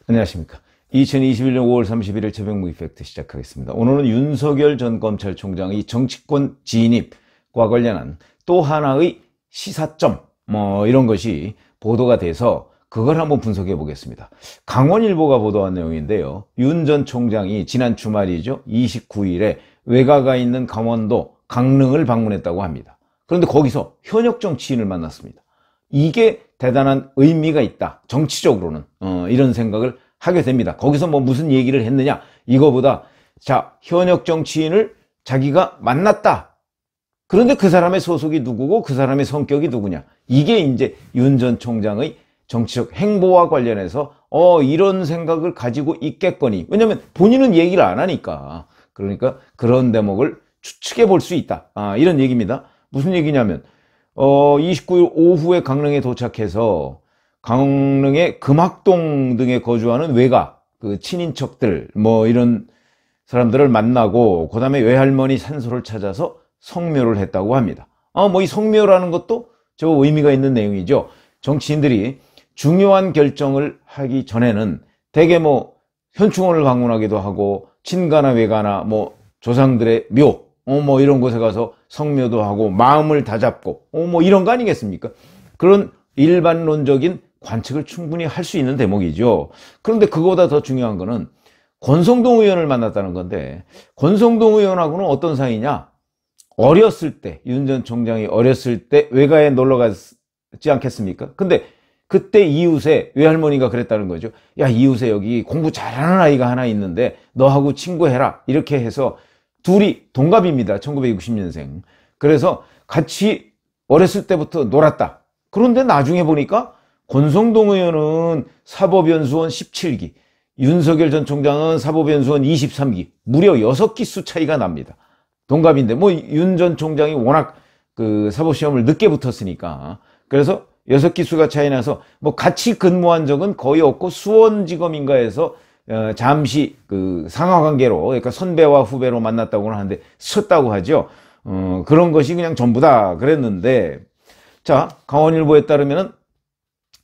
안녕하십니까. 2021년 5월 31일 최병무 이펙트 시작하겠습니다. 오늘은 윤석열 전 검찰총장의 정치권 진입과 관련한 또 하나의 시사점 이런 것이 보도가 돼서 그걸 한번 분석해 보겠습니다. 강원일보가 보도한 내용인데요. 윤 전 총장이 지난 주말이죠. 29일에 외가가 있는 강원도 강릉을 방문했다고 합니다. 그런데 거기서 현역 정치인을 만났습니다. 이게 대단한 의미가 있다. 정치적으로는 이런 생각을 하게 됩니다. 거기서 무슨 얘기를 했느냐, 이거보다 자, 현역 정치인을 자기가 만났다. 그런데 그 사람의 소속이 누구고 그 사람의 성격이 누구냐, 이게 이제 윤 전 총장의 정치적 행보와 관련해서 이런 생각을 가지고 있겠거니. 왜냐하면 본인은 얘기를 안 하니까. 그러니까 그런 대목을 추측해 볼 수 있다. 이런 얘기입니다. 무슨 얘기냐면 29일 오후에 강릉에 도착해서 강릉의 금학동 등에 거주하는 외가, 그 친인척들 이런 사람들을 만나고 그 다음에 외할머니 산소를 찾아서 성묘를 했다고 합니다. 이 성묘라는 것도 저 의미가 있는 내용이죠. 정치인들이 중요한 결정을 하기 전에는 대개 현충원을 방문하기도 하고 친가나 외가나 조상들의 묘 이런 곳에 가서 성묘도 하고 마음을 다잡고 이런 거 아니겠습니까? 그런 일반론적인 관측을 충분히 할 수 있는 대목이죠. 그런데 그거보다 더 중요한 거는 권성동 의원을 만났다는 건데, 권성동 의원하고는 어떤 사이냐? 어렸을 때, 윤 전 총장이 어렸을 때 외가에 놀러 갔지 않겠습니까? 근데 그때 이웃에 외할머니가 그랬다는 거죠. 야, 이웃에 여기 공부 잘하는 아이가 하나 있는데 너하고 친구해라. 이렇게 해서 둘이 동갑입니다. 1960년생. 그래서 같이 어렸을 때부터 놀았다. 그런데 나중에 보니까 권성동 의원은 사법연수원 17기, 윤석열 전 총장은 사법연수원 23기, 무려 6기수 차이가 납니다. 동갑인데 윤 전 총장이 워낙 그 사법시험을 늦게 붙었으니까, 그래서 6기수가 차이 나서 같이 근무한 적은 거의 없고 수원지검인가에서 잠시 그 상하관계로, 그러니까 선배와 후배로 만났다고는 하는데 스쳤다고 하죠. 그런 것이 그냥 전부다 그랬는데, 자, 강원일보에 따르면은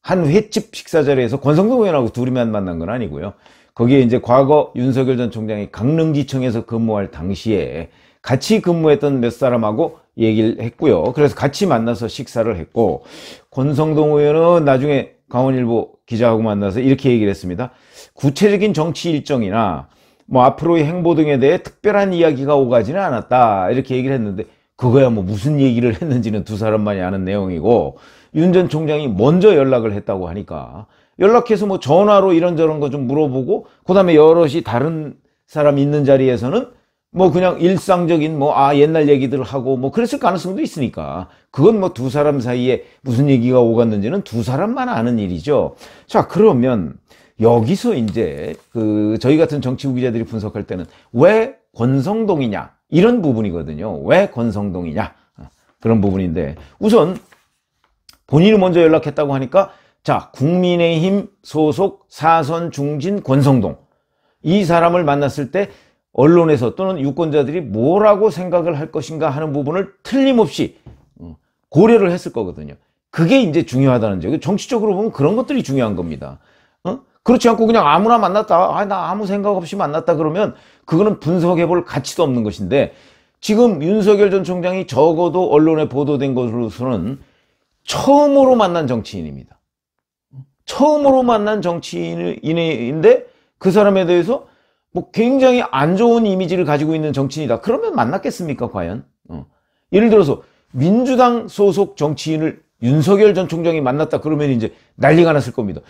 한 횟집 식사 자리에서 권성동 의원하고 둘이만 만난 건 아니고요. 거기에 이제 과거 윤석열 전 총장이 강릉지청에서 근무할 당시에 같이 근무했던 몇 사람하고 얘기를 했고요. 그래서 같이 만나서 식사를 했고, 권성동 의원은 나중에 강원일보 기자하고 만나서 이렇게 얘기를 했습니다. 구체적인 정치 일정이나 앞으로의 행보 등에 대해 특별한 이야기가 오가지는 않았다, 이렇게 얘기를 했는데, 그거야 무슨 얘기를 했는지는 두 사람만이 아는 내용이고, 윤 전 총장이 먼저 연락을 했다고 하니까 연락해서 전화로 이런저런 거 좀 물어보고, 그 다음에 여럿이 다른 사람 있는 자리에서는 그냥 일상적인 옛날 얘기들을 하고 그랬을 가능성도 있으니까, 그건 두 사람 사이에 무슨 얘기가 오갔는지는 두 사람만 아는 일이죠. 자, 그러면 여기서 이제 저희 같은 정치부 기자들이 분석할 때는 왜 권성동이냐, 이런 부분이거든요. 왜 권성동이냐, 그런 부분인데, 우선 본인이 먼저 연락했다고 하니까, 자, 국민의힘 소속 사선 중진 권성동, 이 사람을 만났을 때 언론에서 또는 유권자들이 뭐라고 생각을 할 것인가 하는 부분을 틀림없이 고려를 했을 거거든요. 그게 이제 중요하다는 점이죠. 정치적으로 보면 그런 것들이 중요한 겁니다. 그렇지 않고 그냥 아무나 만났다, 나 아무 생각 없이 만났다 그러면 그거는 분석해 볼 가치도 없는 것인데, 지금 윤석열 전 총장이 적어도 언론에 보도된 것으로서는 처음으로 만난 정치인입니다. 처음으로 만난 정치인인데 그 사람에 대해서 굉장히 안 좋은 이미지를 가지고 있는 정치인이다. 그러면 만났겠습니까, 과연? 예를 들어서 민주당 소속 정치인을 윤석열 전 총장이 만났다 그러면 이제 난리가 났을 겁니다.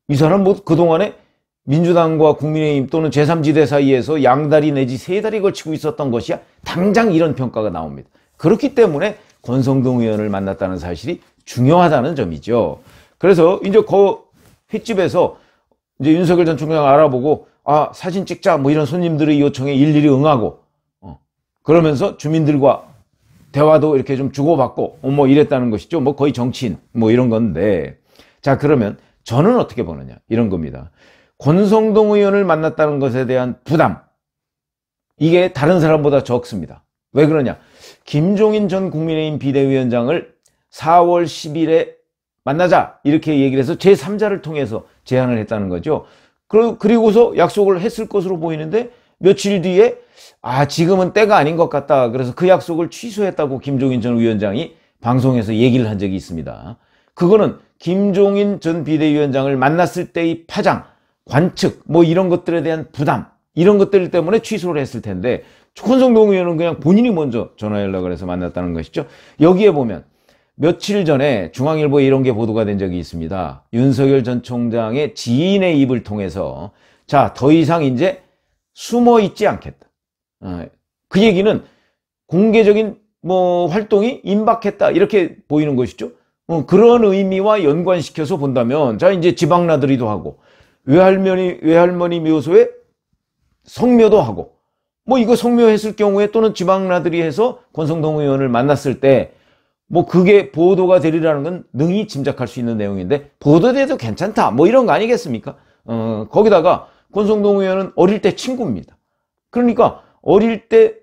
이 사람 그동안에 민주당과 국민의힘 또는 제3지대 사이에서 양다리 내지 세 다리 걸치고 있었던 것이야? 당장 이런 평가가 나옵니다. 그렇기 때문에 권성동 의원을 만났다는 사실이 중요하다는 점이죠. 그래서 이제 그 횟집에서 이제 윤석열 전 총장 알아보고, 사진 찍자 이런 손님들의 요청에 일일이 응하고, 그러면서 주민들과 대화도 이렇게 좀 주고받고 이랬다는 것이죠. 거의 정치인 이런 건데, 자, 그러면 저는 어떻게 보느냐, 이런 겁니다. 권성동 의원을 만났다는 것에 대한 부담, 이게 다른 사람보다 적습니다. 왜 그러냐? 김종인 전 국민의힘 비대위원장을 4월 10일에 만나자 이렇게 얘기를 해서 제3자를 통해서 제안을 했다는 거죠. 그리고서 약속을 했을 것으로 보이는데 며칠 뒤에 지금은 때가 아닌 것 같다. 그래서 그 약속을 취소했다고 김종인 전 위원장이 방송에서 얘기를 한 적이 있습니다. 그거는 김종인 전 비대위원장을 만났을 때의 파장, 관측 뭐 이런 것들에 대한 부담 이런 것들 때문에 취소를 했을 텐데 권성동 의원은 그냥 본인이 먼저 전화 연락을 해서 만났다는 것이죠. 여기에 보면 며칠 전에 중앙일보에 이런 게 보도가 된 적이 있습니다. 윤석열 전 총장의 지인의 입을 통해서 자, 더 이상 이제 숨어 있지 않겠다. 그 얘기는 공개적인 뭐 활동이 임박했다 이렇게 보이는 것이죠. 그런 의미와 연관시켜서 본다면 자, 이제 지방나들이도 하고 외할머니 묘소에 성묘도 하고 뭐 이거 성묘했을 경우에 또는 지방나들이 해서 권성동 의원을 만났을 때 뭐 그게 보도가 되리라는 건 능히 짐작할 수 있는 내용인데 보도돼도 괜찮다 뭐 이런 거 아니겠습니까? 거기다가 권성동 의원은 어릴 때 친구입니다. 그러니까 어릴 때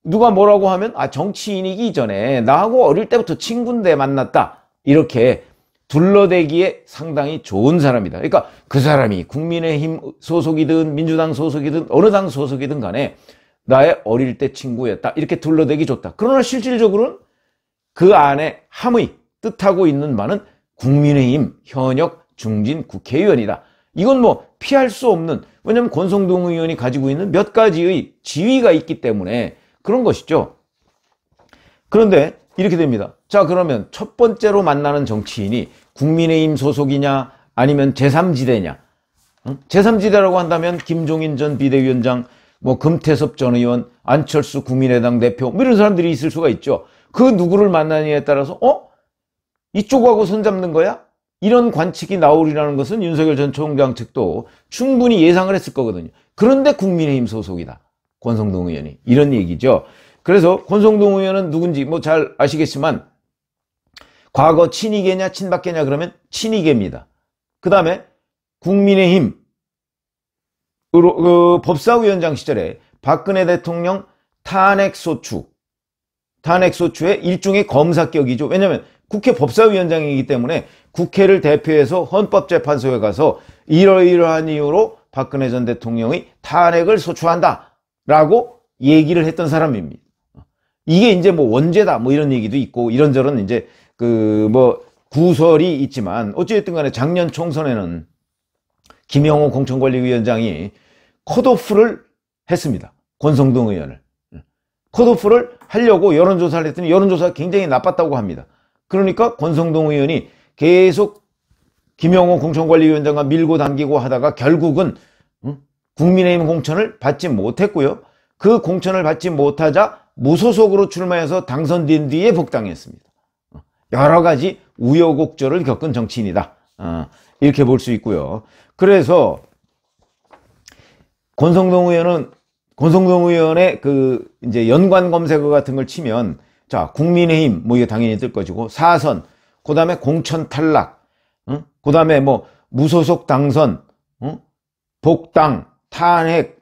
누가 뭐라고 하면 정치인이기 전에 나하고 어릴 때부터 친구인데 만났다 이렇게 둘러대기에 상당히 좋은 사람이다. 그러니까 그 사람이 국민의힘 소속이든 민주당 소속이든 어느 당 소속이든 간에 나의 어릴 때 친구였다 이렇게 둘러대기 좋다. 그러나 실질적으로는 그 안에 함의 뜻하고 있는 바는 국민의힘 현역 중진 국회의원이다. 이건 뭐 피할 수 없는, 왜냐하면 권성동 의원이 가지고 있는 몇 가지의 지위가 있기 때문에 그런 것이죠. 그런데 이렇게 됩니다. 자, 그러면 첫 번째로 만나는 정치인이 국민의힘 소속이냐 아니면 제3지대냐? 제3지대라고 한다면 김종인 전 비대위원장, 뭐 금태섭 전 의원, 안철수 국민의당 대표 뭐 이런 사람들이 있을 수가 있죠. 그 누구를 만나느냐에 따라서 이쪽하고 손잡는 거야? 이런 관측이 나오리라는 것은 윤석열 전 총장 측도 충분히 예상을 했을 거거든요. 그런데 국민의힘 소속이다. 권성동 의원이. 이런 얘기죠. 그래서 권성동 의원은 누군지 뭐 잘 아시겠지만 과거 친이계냐 친박계냐 그러면 친이계입니다. 그 다음에 국민의힘 법사위원장 시절에 박근혜 대통령 탄핵소추의 일종의 검사격이죠. 왜냐하면 국회 법사위원장이기 때문에 국회를 대표해서 헌법재판소에 가서 이러이러한 이유로 박근혜 전 대통령의 탄핵을 소추한다 라고 얘기를 했던 사람입니다. 이게 이제 뭐 원죄다 뭐 이런 얘기도 있고 이런저런 이제 구설이 있지만 어찌됐든 간에 작년 총선에는 김영호 공천관리위원장이 컷오프를 했습니다. 권성동 의원을. 컷오프를 하려고 여론조사를 했더니 여론조사가 굉장히 나빴다고 합니다. 그러니까 권성동 의원이 계속 김영호 공천관리위원장과 밀고 당기고 하다가 결국은 국민의힘 공천을 받지 못했고요. 그 공천을 받지 못하자 무소속으로 출마해서 당선된 뒤에 복당했습니다. 여러 가지 우여곡절을 겪은 정치인이다. 이렇게 볼 수 있고요. 그래서 권성동 의원의 이제 연관 검색어 같은 걸 치면, 자, 국민의힘, 뭐 이게 당연히 뜰 것이고, 사선, 그 다음에 공천 탈락, 그 다음에 뭐 무소속 당선, 복당, 탄핵,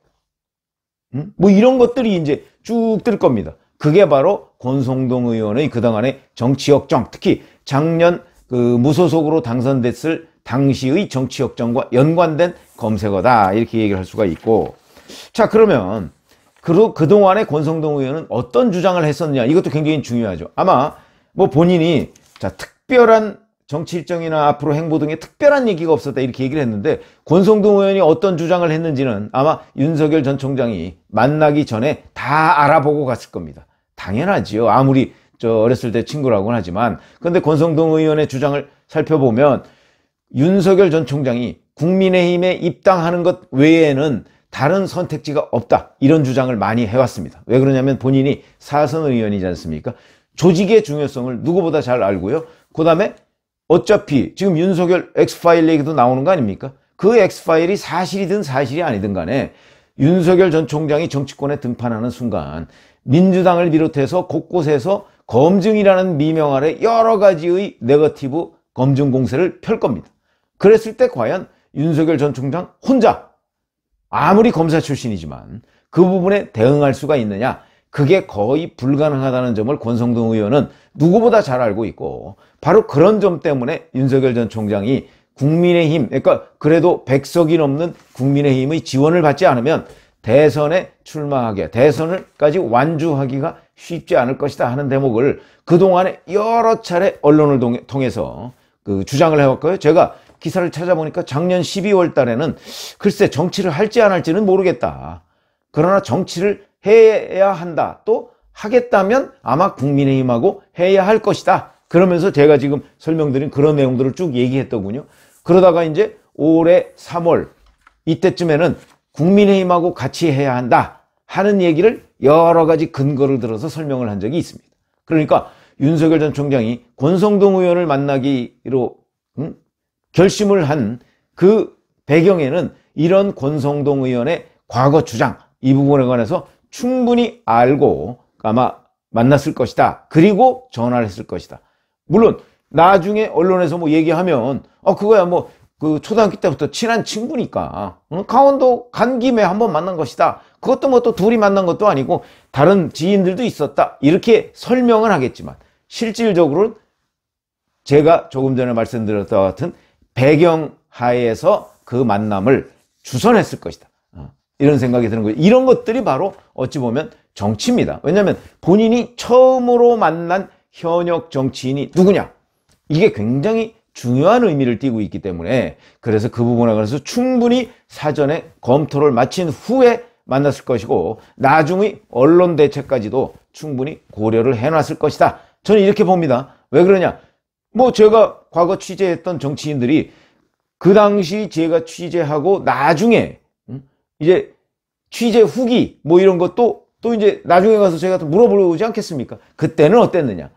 뭐 이런 것들이 이제 쭉 뜰 겁니다. 그게 바로 권성동 의원의 그동안의 정치 역정, 특히 작년 무소속으로 당선됐을 당시의 정치 역정과 연관된 검색어다. 이렇게 얘기를 할 수가 있고. 자, 그러면 그동안에 권성동 의원은 어떤 주장을 했었느냐. 이것도 굉장히 중요하죠. 아마 뭐 본인이 특별한 정치 일정이나 앞으로 행보 등에 특별한 얘기가 없었다 이렇게 얘기를 했는데, 권성동 의원이 어떤 주장을 했는지는 아마 윤석열 전 총장이 만나기 전에 다 알아보고 갔을 겁니다. 당연하지요. 아무리 어렸을 때 친구라고는 하지만. 그런데 권성동 의원의 주장을 살펴보면 윤석열 전 총장이 국민의힘에 입당하는 것 외에는 다른 선택지가 없다, 이런 주장을 많이 해왔습니다. 왜 그러냐면 본인이 사선 의원이지 않습니까? 조직의 중요성을 누구보다 잘 알고요. 그 다음에 어차피 지금 윤석열 엑스파일 얘기도 나오는 거 아닙니까? 그 엑스파일이 사실이든 사실이 아니든 간에 윤석열 전 총장이 정치권에 등판하는 순간 민주당을 비롯해서 곳곳에서 검증이라는 미명 아래 여러 가지의 네거티브 검증 공세를 펼 겁니다. 그랬을 때 과연 윤석열 전 총장 혼자 아무리 검사 출신이지만 그 부분에 대응할 수가 있느냐? 그게 거의 불가능하다는 점을 권성동 의원은 누구보다 잘 알고 있고, 바로 그런 점 때문에 윤석열 전 총장이 국민의힘, 그러니까 그래도 100석이 넘는 국민의힘의 지원을 받지 않으면 대선에 출마하게, 대선을까지 완주하기가 쉽지 않을 것이다 하는 대목을 그동안에 여러 차례 언론을 통해서 주장을 해왔고요. 제가 기사를 찾아보니까 작년 12월 달에는 글쎄 정치를 할지 안 할지는 모르겠다. 그러나 정치를 해야 한다. 또 하겠다면 아마 국민의힘하고 해야 할 것이다. 그러면서 제가 지금 설명드린 그런 내용들을 쭉 얘기했더군요. 그러다가 이제 올해 3월 이때쯤에는 국민의힘하고 같이 해야 한다 하는 얘기를 여러 가지 근거를 들어서 설명을 한 적이 있습니다. 그러니까 윤석열 전 총장이 권성동 의원을 만나기로 결심을 한 그 배경에는 이런 권성동 의원의 과거 주장, 이 부분에 관해서 충분히 알고 아마 만났을 것이다. 그리고 전화를 했을 것이다. 물론 나중에 언론에서 뭐 얘기하면 그거야 뭐 그 초등학교 때부터 친한 친구니까 강원도 간 김에 한번 만난 것이다. 그것도 뭐 또 둘이 만난 것도 아니고 다른 지인들도 있었다. 이렇게 설명은 하겠지만 실질적으로는 제가 조금 전에 말씀드렸던 것 같은 배경 하에서 그 만남을 주선했을 것이다. 이런 생각이 드는 거예요. 이런 것들이 바로 어찌 보면 정치입니다. 왜냐하면 본인이 처음으로 만난 현역 정치인이 누구냐? 이게 굉장히 중요한 의미를 띠고 있기 때문에 그래서 그 부분에 관해서 충분히 사전에 검토를 마친 후에 만났을 것이고 나중의 언론 대책까지도 충분히 고려를 해놨을 것이다. 저는 이렇게 봅니다. 왜 그러냐? 뭐 제가 과거 취재했던 정치인들이 그 당시 제가 취재하고 나중에 이제 취재 후기 뭐 이런 것도 또 이제 나중에 가서 제가 또 물어보지 않겠습니까? 그때는 어땠느냐?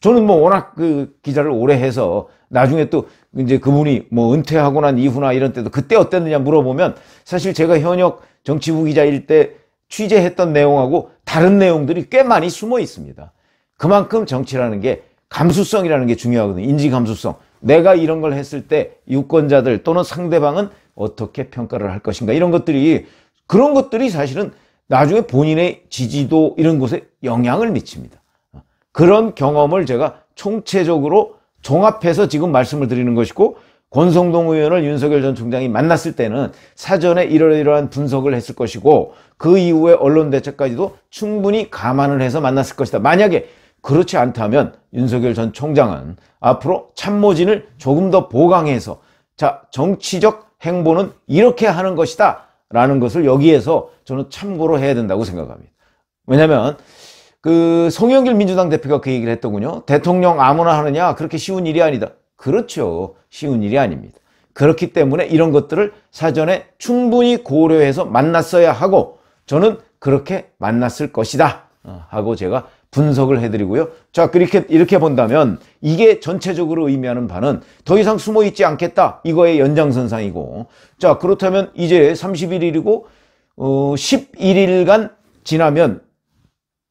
저는 뭐 워낙 그 기자를 오래 해서 나중에 또 이제 그분이 뭐 은퇴하고 난 이후나 이런 때도 그때 어땠느냐 물어보면 사실 제가 현역 정치부 기자일 때 취재했던 내용하고 다른 내용들이 꽤 많이 숨어 있습니다. 그만큼 정치라는 게 감수성이라는 게 중요하거든요. 인지 감수성. 내가 이런 걸 했을 때 유권자들 또는 상대방은 어떻게 평가를 할 것인가 이런 것들이 그런 것들이 사실은 나중에 본인의 지지도 이런 곳에 영향을 미칩니다. 그런 경험을 제가 총체적으로 종합해서 지금 말씀을 드리는 것이고 권성동 의원을 윤석열 전 총장이 만났을 때는 사전에 이러이러한 분석을 했을 것이고 그 이후에 언론 대책까지도 충분히 감안을 해서 만났을 것이다. 만약에 그렇지 않다면 윤석열 전 총장은 앞으로 참모진을 조금 더 보강해서 자, 정치적 행보는 이렇게 하는 것이다 라는 것을 여기에서 저는 참고로 해야 된다고 생각합니다. 왜냐하면 그 송영길 민주당 대표가 그 얘기를 했더군요. 대통령 아무나 하느냐 그렇게 쉬운 일이 아니다. 그렇죠. 쉬운 일이 아닙니다. 그렇기 때문에 이런 것들을 사전에 충분히 고려해서 만났어야 하고 저는 그렇게 만났을 것이다 하고 제가 분석을 해드리고요. 자, 이렇게 본다면 이게 전체적으로 의미하는 바는 더 이상 숨어 있지 않겠다. 이거의 연장선상이고 자, 그렇다면 이제 31일이고 11일간 지나면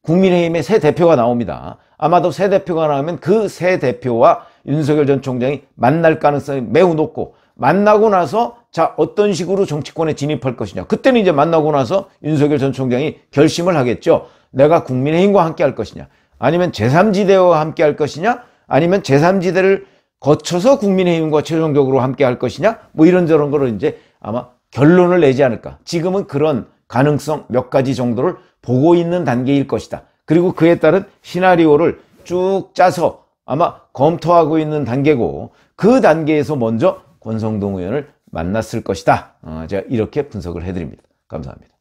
국민의힘의 새 대표가 나옵니다. 아마도 새 대표가 나오면 그 새 대표와 윤석열 전 총장이 만날 가능성이 매우 높고 만나고 나서 자 어떤 식으로 정치권에 진입할 것이냐. 그때는 이제 만나고 나서 윤석열 전 총장이 결심을 하겠죠. 내가 국민의힘과 함께 할 것이냐. 아니면 제3지대와 함께 할 것이냐. 아니면 제3지대를 거쳐서 국민의힘과 최종적으로 함께 할 것이냐. 뭐 이런저런 거를 이제 아마 결론을 내지 않을까. 지금은 그런 가능성 몇 가지 정도를 보고 있는 단계일 것이다. 그리고 그에 따른 시나리오를 쭉 짜서 아마 검토하고 있는 단계고 그 단계에서 먼저 권성동 의원을 만났을 것이다. 제가 이렇게 분석을 해드립니다. 감사합니다.